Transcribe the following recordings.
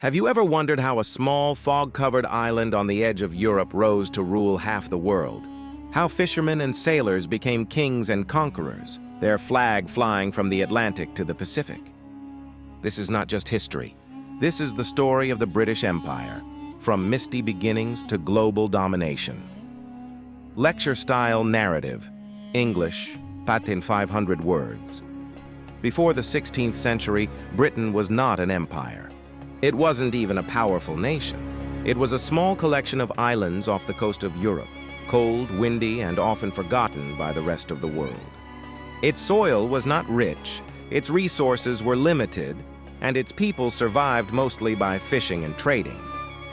Have you ever wondered how a small, fog-covered island on the edge of Europe rose to rule half the world? How fishermen and sailors became kings and conquerors, their flag flying from the Atlantic to the Pacific? This is not just history. This is the story of the British Empire, from misty beginnings to global domination. Lecture-style narrative, English, pat in 500 words. Before the 16th century, Britain was not an empire. It wasn't even a powerful nation. It was a small collection of islands off the coast of Europe, cold, windy, and often forgotten by the rest of the world. Its soil was not rich, its resources were limited, and its people survived mostly by fishing and trading.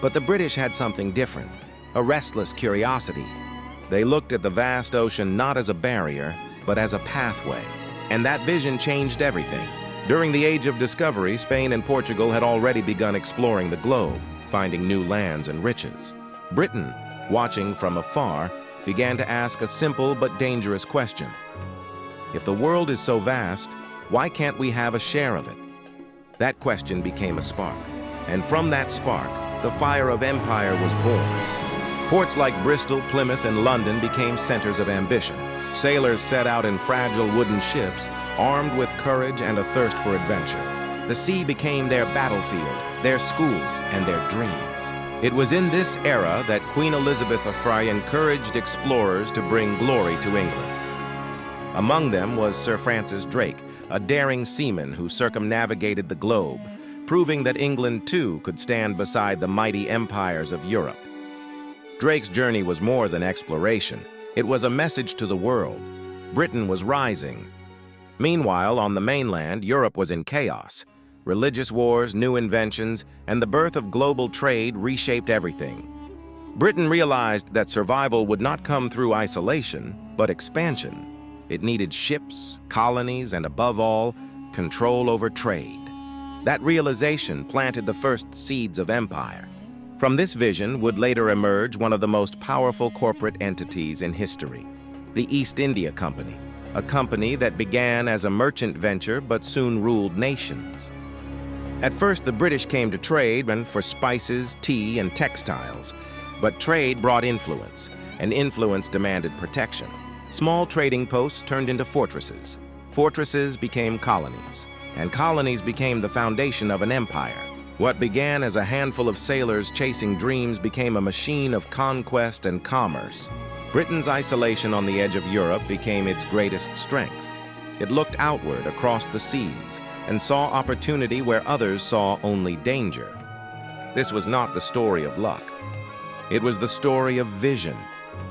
But the British had something different, a restless curiosity. They looked at the vast ocean not as a barrier, but as a pathway. And that vision changed everything. During the Age of Discovery, Spain and Portugal had already begun exploring the globe, finding new lands and riches. Britain, watching from afar, began to ask a simple but dangerous question. If the world is so vast, why can't we have a share of it? That question became a spark, and from that spark, the fire of empire was born. Ports like Bristol, Plymouth, and London became centers of ambition. Sailors set out in fragile wooden ships, armed with courage and a thirst for adventure. The sea became their battlefield, their school, and their dream. It was in this era that Queen Elizabeth of France encouraged explorers to bring glory to England. Among them was Sir Francis Drake, a daring seaman who circumnavigated the globe, proving that England too could stand beside the mighty empires of Europe. Drake's journey was more than exploration. It was a message to the world. Britain was rising. Meanwhile, on the mainland, Europe was in chaos. Religious wars, new inventions, and the birth of global trade reshaped everything. Britain realized that survival would not come through isolation, but expansion. It needed ships, colonies, and above all, control over trade. That realization planted the first seeds of empire. From this vision would later emerge one of the most powerful corporate entities in history, the East India Company, a company that began as a merchant venture but soon ruled nations. At first, the British came to trade for spices, tea, and textiles, but trade brought influence, and influence demanded protection. Small trading posts turned into fortresses. Fortresses became colonies, and colonies became the foundation of an empire. What began as a handful of sailors chasing dreams became a machine of conquest and commerce. Britain's isolation on the edge of Europe became its greatest strength. It looked outward across the seas and saw opportunity where others saw only danger. This was not the story of luck. It was the story of vision,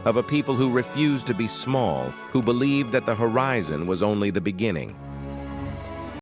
of a people who refused to be small, who believed that the horizon was only the beginning.